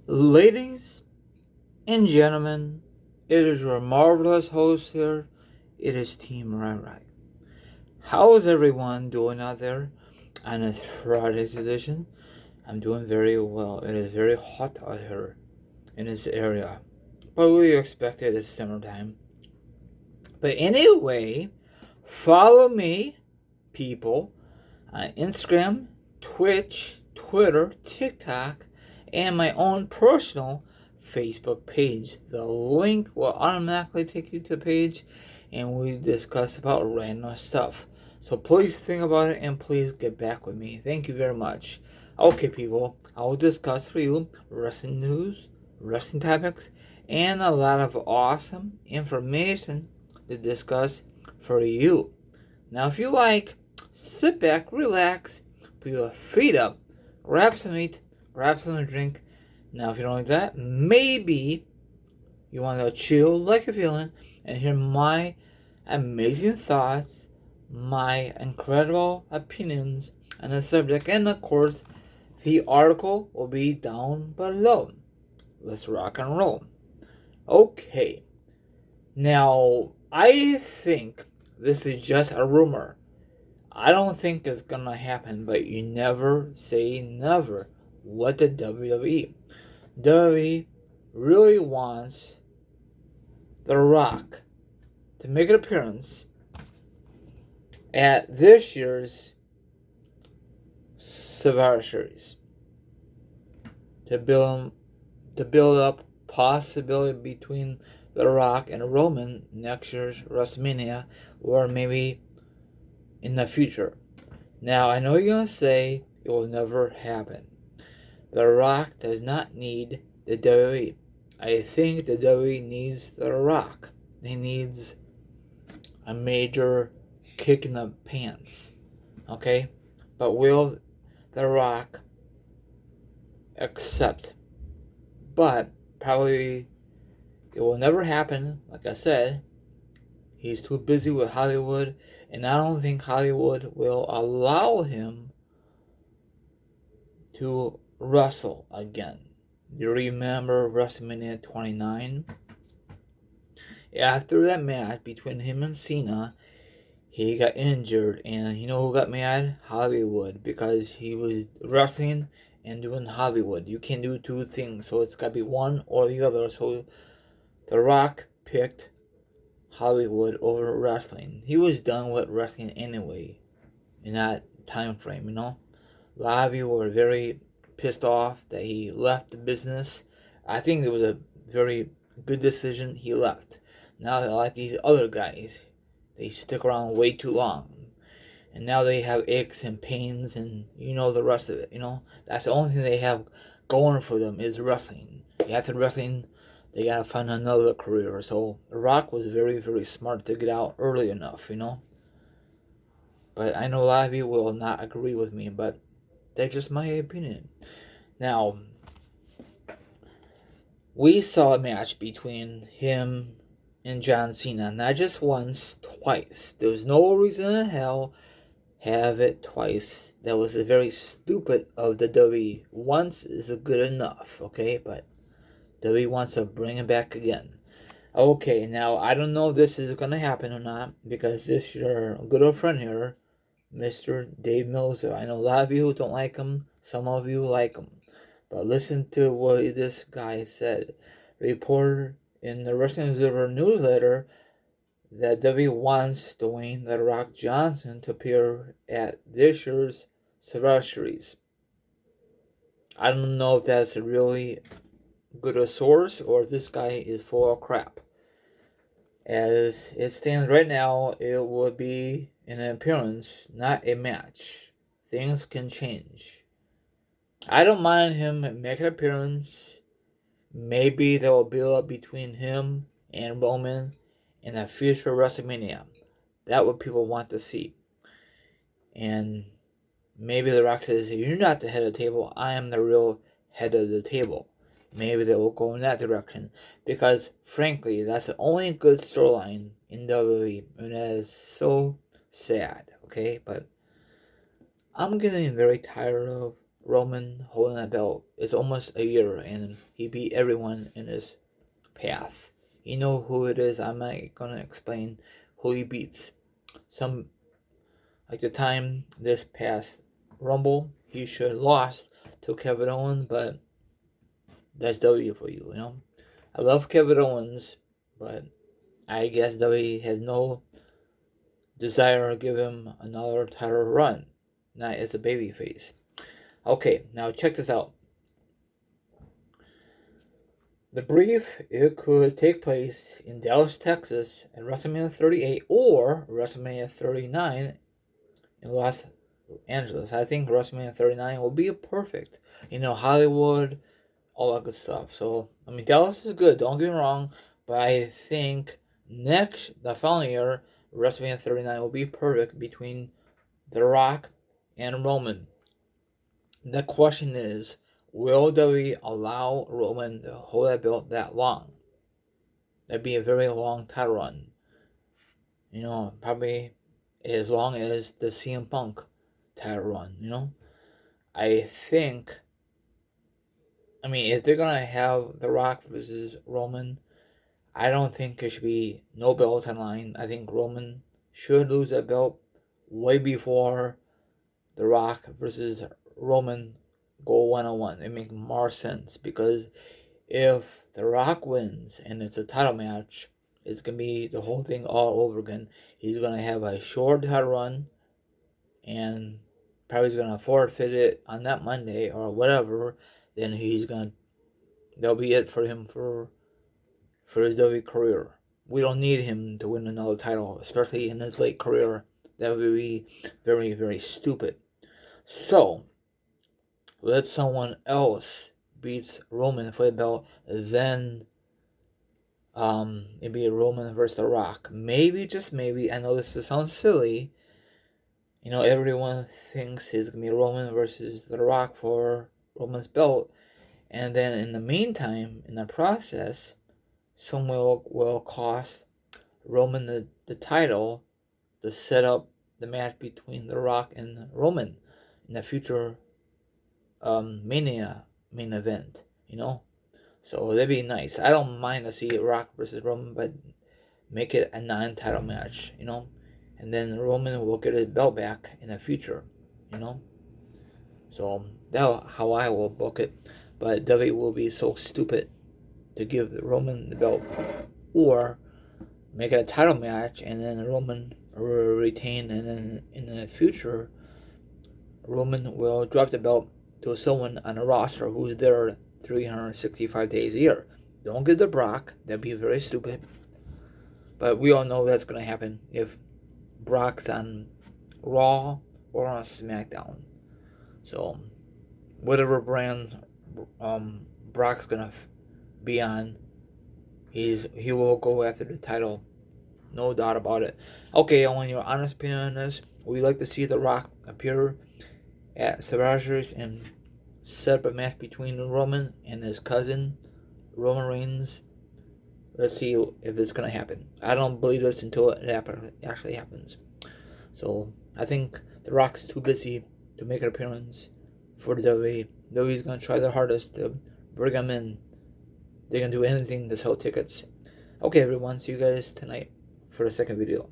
Ladies and gentlemen, it is your marvelous host here. It is Team Right. How is everyone doing out there on this Friday's edition? I'm doing very well. It is very hot out here in this area, but we expect it is summertime. But anyway, follow me, people, on Instagram, Twitch, Twitter, TikTok, and my own personal Facebook page. The link will automatically take you to the page, and we discuss about random stuff. So please think about it and please get back with me. Thank you very much. Okay, people, I will discuss for you wrestling news, wrestling topics, and a lot of awesome information to discuss for you. Now, if you like, sit back, relax, put your feet up, grab some meat, grab some drink. Now, if you don't like that, maybe you want to chill like you're feeling and hear my amazing thoughts, my incredible opinions on the subject, and of course, the article will be down below. Let's rock and roll. Okay. Now, I think this is just a rumor. I don't think it's gonna happen, but you never say never. What the WWE really wants The Rock to make an appearance at this year's Survivor Series to build up possibility between The Rock and Roman next year's WrestleMania, or maybe in the future. Now, I know you're going to say it will never happen. The Rock does not need the WWE. I think the WWE needs The Rock. He needs a major kick in the pants. Okay? But will The Rock accept? But probably it will never happen. Like I said, he's too busy with Hollywood, and I don't think Hollywood will allow him to wrestle again. Do you remember WrestleMania 29? After that match between him and Cena, he got injured, and you know who got mad? Hollywood, because he was wrestling and doing Hollywood. You can't do two things, so it's got to be one or the other. So The Rock picked Hollywood over wrestling. He was done with wrestling anyway in that time frame, you know. A lot of you were very pissed off that he left the business. I think it was a very good decision he left. Now they're like these other guys. They stick around way too long. And now they have aches and pains and you know the rest of it, you know. That's the only thing they have going for them is wrestling. After wrestling, they gotta find another career. So The Rock was very, very smart to get out early enough, you know. But I know a lot of you will not agree with me, but that's just my opinion. Now, we saw a match between him and John Cena, not just once, twice. There's no reason in hell have it twice. That was very stupid of the WWE. Once is good enough, okay? But WWE wants to bring it back again. Okay, now I don't know if this is gonna happen or not because this your good old friend here, Mr. Dave Meltzer. I know a lot of you don't like him. Some of you like him. But listen to what this guy said. Reporter in the Wrestling Observer newsletter that WWE wants Dwayne "The Rock" Johnson to appear at this year's Survivor Series. I don't know if that's a really good a source or if this guy is full of crap. As it stands right now, it would be an appearance, not a match. Things can change. I don't mind him making an appearance. Maybe there will build up between him and Roman in a future WrestleMania. That's what people want to see. And maybe The Rock says, you're not the head of the table, I am the real head of the table. Maybe they will go in that direction. Because, frankly, that's the only good storyline in WWE. And that is so sad, okay? But I'm getting very tired of Roman holding that belt. It's almost a year, and he beat everyone in his path. You know who it is. I'm not gonna explain who he beats. Some like the time this past Rumble, he should have lost to Kevin Owens, but that's W for you, you know. I love Kevin Owens, but I guess W has no desire to give him another title run. Not as a babyface. Okay, now check this out. The brief, it could take place in Dallas, Texas at WrestleMania 38 or WrestleMania 39 in Los Angeles. I think WrestleMania 39 will be perfect. You know, Hollywood, all that good stuff. So, I mean, Dallas is good, don't get me wrong, but I think the following year, WrestleMania 39 will be perfect between The Rock and Roman. The question is, will WWE allow Roman to hold that belt that long? That'd be a very long title run. You know, probably as long as the CM Punk title run, you know? I think, I mean, if they're going to have The Rock versus Roman, I don't think there should be no belt on line. I think Roman should lose that belt way before The Rock versus Roman go 1-on-1. It makes more sense because if The Rock wins and it's a title match, it's going to be the whole thing all over again. He's going to have a short title run and probably is going to forfeit it on that Monday or whatever. Then that'll be it for him for his WWE career. We don't need him to win another title, especially in his late career. That would be very, very stupid. So, let someone else beats Roman for the belt, then it'd be Roman versus The Rock. Maybe, just maybe, I know this sounds silly. You know, everyone thinks it's going to be Roman versus The Rock for Roman's belt. And then in the meantime, in the process, someone will cost Roman the title to set up the match between The Rock and Roman in the future Mania main event, you know? So that'd be nice. I don't mind to see Rock versus Roman, but make it a non-title match, you know? And then Roman will get his belt back in the future, you know? So that's how I will book it. But WWE will be so stupid to give Roman the belt or make it a title match and then Roman will retain, and then in the future Roman will drop the belt to someone on a roster who's there 365 days a year. Don't give the Brock. That'd be very stupid. But we all know that's going to happen if Brock's on Raw or on SmackDown. So, whatever brand Brock's going to be on, he will go after the title. No doubt about it. Okay, I want your honest opinion on this. Would you like to see The Rock appear at Survivor Series and set up a match between Roman and his cousin, Roman Reigns? Let's see if it's going to happen. I don't believe this until it actually happens. So, I think The Rock's too busy to make an appearance for the WWE. WWE's going to try their hardest to bring him in. They're going to do anything to sell tickets. Okay, everyone. See you guys tonight for the second video.